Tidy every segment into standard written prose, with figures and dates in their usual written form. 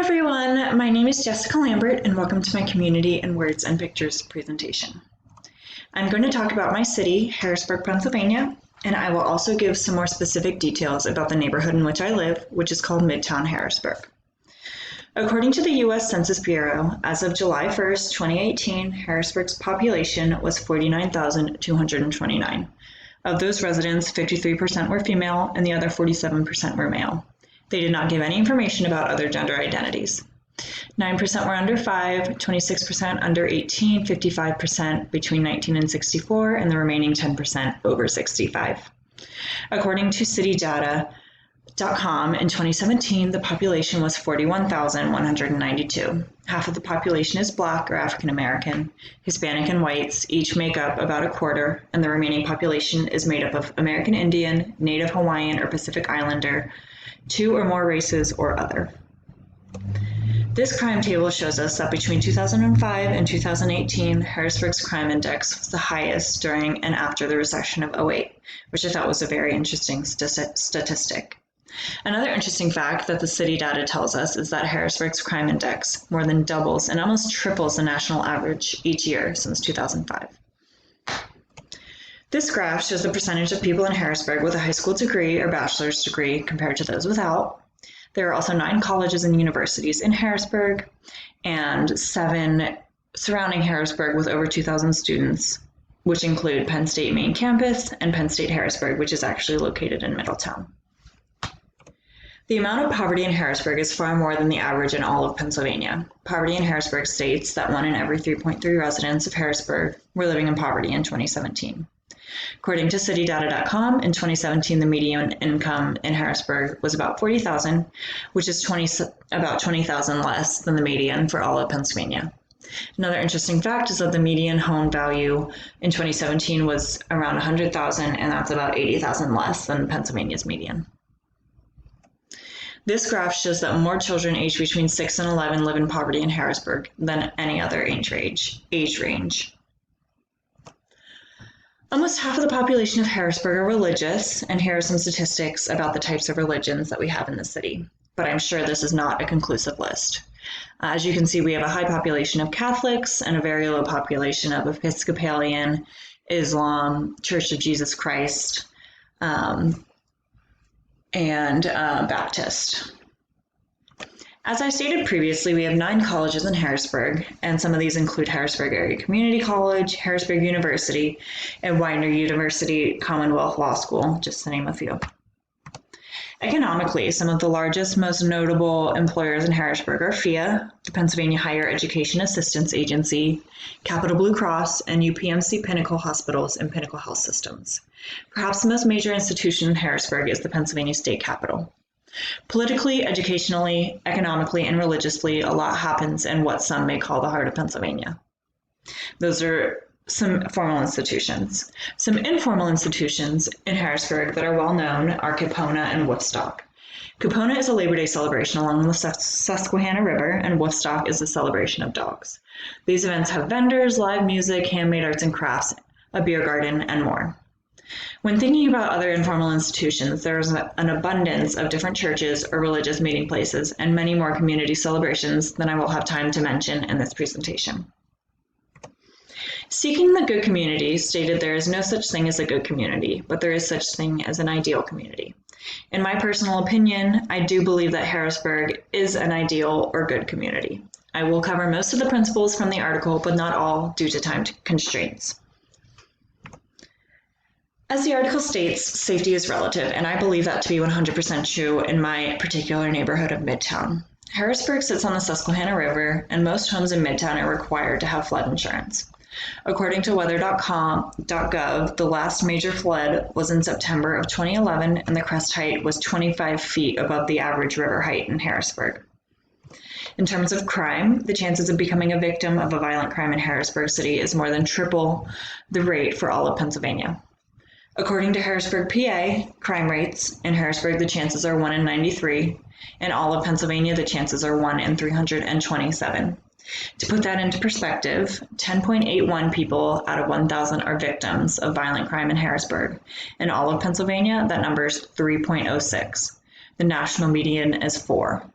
everyone, my name is Jessica Lambert and welcome to my Community in Words and Pictures presentation. I'm going to talk about my city, Harrisburg, Pennsylvania, and I will also give some more specific details about the neighborhood in which I live, which is called Midtown Harrisburg. According to the U.S. Census Bureau, as of July 1st, 2018, Harrisburg's population was 49,229. Of those residents, 53% were female and the other 47% were male. They did not give any information about other gender identities. 9% were under 5, 26% under 18, 55% between 19 and 64, and the remaining 10% over 65. According to citydata.com, in 2017, the population was 41,192. Half of the population is Black or African American. Hispanic and whites each make up about a quarter, and the remaining population is made up of American Indian, Native Hawaiian, or Pacific Islander, 2 or more races, or other. This crime table shows us that between 2005 and 2018, Harrisburg's crime index was the highest during and after the recession of '08, which I thought was a very interesting statistic. Another interesting fact that the city data tells us is that Harrisburg's crime index more than doubles and almost triples the national average each year since 2005. This graph shows the percentage of people in Harrisburg with a high school degree or bachelor's degree compared to those without. There are also 9 colleges and universities in Harrisburg and 7 surrounding Harrisburg with over 2,000 students, which include Penn State main campus and Penn State Harrisburg, which is actually located in Middletown. The amount of poverty in Harrisburg is far more than the average in all of Pennsylvania. Poverty in Harrisburg states that 1 in every 3.3 residents of Harrisburg were living in poverty in 2017. According to citydata.com, in 2017, the median income in Harrisburg was about $40,000, which is about $20,000 less than the median for all of Pennsylvania. Another interesting fact is that the median home value in 2017 was around $100,000, and that's about $80,000 less than Pennsylvania's median. This graph shows that more children aged between 6 and 11 live in poverty in Harrisburg than any other age range. Almost half of the population of Harrisburg are religious, and here are some statistics about the types of religions that we have in the city, but I'm sure this is not a conclusive list. As you can see, we have a high population of Catholics and a very low population of Episcopalian, Islam, Church of Jesus Christ, and Baptist. As I stated previously, we have 9 colleges in Harrisburg, and some of these include Harrisburg Area Community College, Harrisburg University, and Widener University Commonwealth Law School, just to name a few. Economically, some of the largest, most notable employers in Harrisburg are FEA, the Pennsylvania Higher Education Assistance Agency, Capital Blue Cross, and UPMC Pinnacle Hospitals and Pinnacle Health Systems. Perhaps the most major institution in Harrisburg is the Pennsylvania State Capitol. Politically, educationally, economically, and religiously, a lot happens in what some may call the heart of Pennsylvania. Those are some formal institutions. Some informal institutions in Harrisburg that are well known are Capona and Woodstock. Capona is a Labor Day celebration along the Susquehanna River, and Woodstock is a celebration of dogs. These events have vendors, live music, handmade arts and crafts, a beer garden, and more. When thinking about other informal institutions, there is an abundance of different churches or religious meeting places and many more community celebrations than I will have time to mention in this presentation. Seeking the Good Community stated there is no such thing as a good community, but there is such thing as an ideal community. In my personal opinion, I do believe that Harrisburg is an ideal or good community. I will cover most of the principles from the article, but not all due to time constraints. As the article states, safety is relative, and I believe that to be 100% true in my particular neighborhood of Midtown. Harrisburg sits on the Susquehanna River, and most homes in Midtown are required to have flood insurance. According to weather.gov, the last major flood was in September of 2011, and the crest height was 25 feet above the average river height in Harrisburg. In terms of crime, the chances of becoming a victim of a violent crime in Harrisburg City is more than triple the rate for all of Pennsylvania. According to Harrisburg, PA, crime rates in Harrisburg, the chances are 1 in 93. In all of Pennsylvania, the chances are 1 in 327. To put that into perspective, 10.81 people out of 1,000 are victims of violent crime in Harrisburg. In all of Pennsylvania, that number is 3.06. The national median is 4.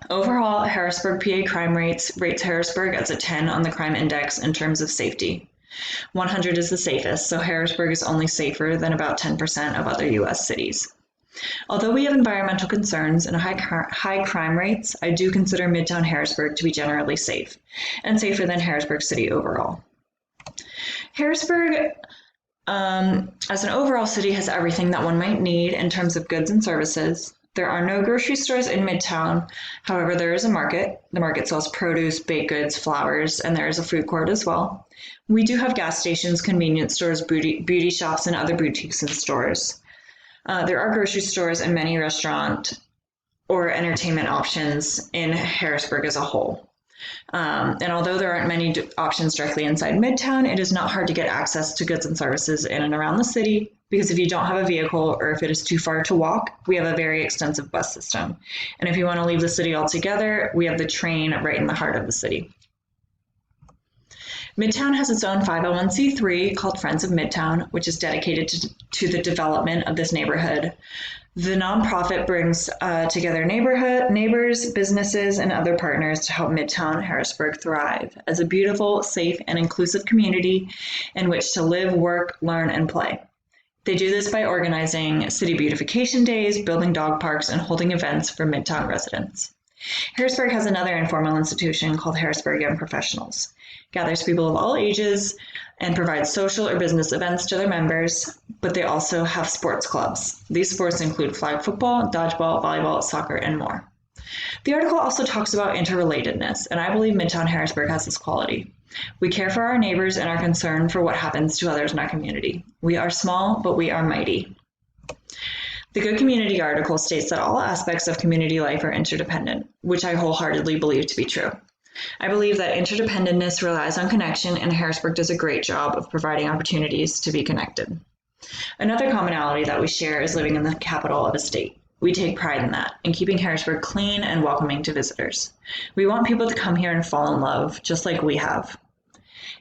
Overall, Harrisburg, PA crime rates Harrisburg as a 10 on the crime index in terms of safety. 100 is the safest, so Harrisburg is only safer than about 10% of other U.S. cities. Although we have environmental concerns and high crime rates, I do consider Midtown Harrisburg to be generally safe, and safer than Harrisburg City overall. Harrisburg, as an overall city, has everything that one might need in terms of goods and services. There are no grocery stores in Midtown. However, there is a market. The market sells produce, baked goods, flowers, and there is a food court as well. We do have gas stations, convenience stores, beauty shops, and other boutiques and stores. There are grocery stores and many restaurant or entertainment options in Harrisburg as a whole. And although there aren't many options directly inside Midtown, it is not hard to get access to goods and services in and around the city, because if you don't have a vehicle or if it is too far to walk, we have a very extensive bus system. And if you want to leave the city altogether, we have the train right in the heart of the city. Midtown has its own 501c3 called Friends of Midtown, which is dedicated to the development of this neighborhood. The nonprofit brings together neighbors, businesses, and other partners to help Midtown Harrisburg thrive as a beautiful, safe, and inclusive community in which to live, work, learn, and play. They do this by organizing city beautification days, building dog parks, and holding events for Midtown residents. Harrisburg has another informal institution called Harrisburg Young Professionals. It gathers people of all ages and provides social or business events to their members, but they also have sports clubs. These sports include flag football, dodgeball, volleyball, soccer, and more. The article also talks about interrelatedness, and I believe Midtown Harrisburg has this quality. We care for our neighbors and are concerned for what happens to others in our community. We are small, but we are mighty. The Good Community article states that all aspects of community life are interdependent, which I wholeheartedly believe to be true. I believe that interdependentness relies on connection, and Harrisburg does a great job of providing opportunities to be connected. Another commonality that we share is living in the capital of a state. We take pride in that, in keeping Harrisburg clean and welcoming to visitors. We want people to come here and fall in love, just like we have.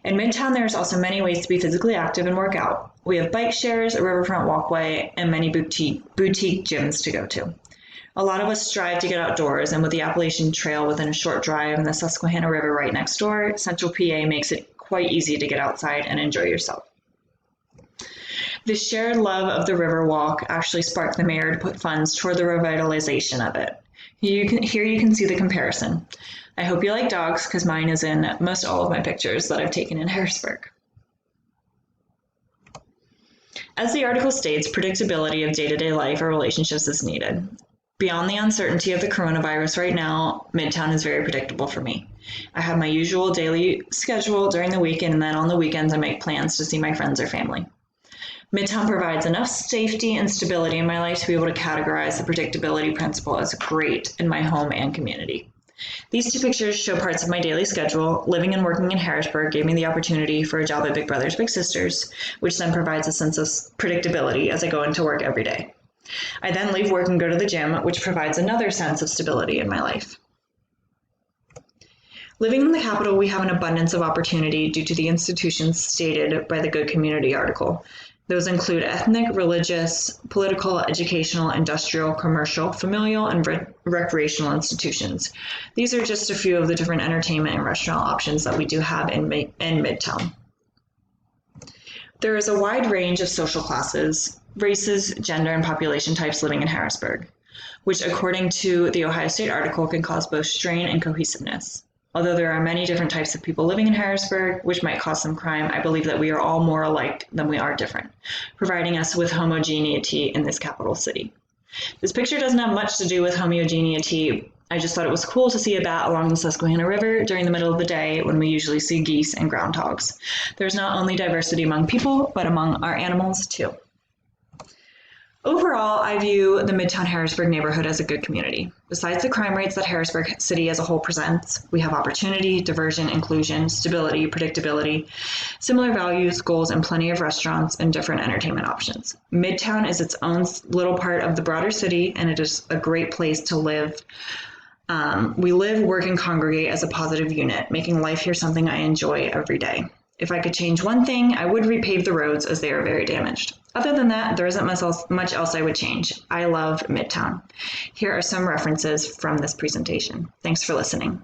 In Midtown, there's also many ways to be physically active and work out. We have bike shares, a riverfront walkway, and many boutique gyms to go to. A lot of us strive to get outdoors, and with the Appalachian Trail within a short drive and the Susquehanna River right next door, Central PA makes it quite easy to get outside and enjoy yourself. The shared love of the Riverwalk actually sparked the mayor to put funds toward the revitalization of it. Here you can see the comparison. I hope you like dogs, because mine is in most all of my pictures that I've taken in Harrisburg. As the article states, predictability of day-to-day life or relationships is needed. Beyond the uncertainty of the coronavirus right now, Midtown is very predictable for me. I have my usual daily schedule during the week, and then on the weekends I make plans to see my friends or family. Midtown provides enough safety and stability in my life to be able to categorize the predictability principle as great in my home and community. These two pictures show parts of my daily schedule. Living and working in Harrisburg gave me the opportunity for a job at Big Brothers Big Sisters, which then provides a sense of predictability as I go into work every day. I then leave work and go to the gym, which provides another sense of stability in my life. Living in the capital, we have an abundance of opportunity due to the institutions stated by the Good Community article. Those include ethnic, religious, political, educational, industrial, commercial, familial, and recreational institutions. These are just a few of the different entertainment and restaurant options that we do have in Midtown. There is a wide range of social classes, races, gender, and population types living in Harrisburg, which according to the Ohio State article can cause both strain and cohesiveness. Although there are many different types of people living in Harrisburg, which might cause some crime, I believe that we are all more alike than we are different, providing us with homogeneity in this capital city. This picture doesn't have much to do with homogeneity. I just thought it was cool to see a bat along the Susquehanna River during the middle of the day when we usually see geese and groundhogs. There's not only diversity among people, but among our animals too. Overall, I view the Midtown Harrisburg neighborhood as a good community. Besides the crime rates that Harrisburg City as a whole presents, we have opportunity, diversion, inclusion, stability, predictability, similar values, goals, and plenty of restaurants and different entertainment options. Midtown is its own little part of the broader city, and it is a great place to live. We live, work, and congregate as a positive unit, making life here something I enjoy every day. If I could change one thing, I would repave the roads as they are very damaged. Other than that, there isn't much else I would change. I love Midtown. Here are some references from this presentation. Thanks for listening.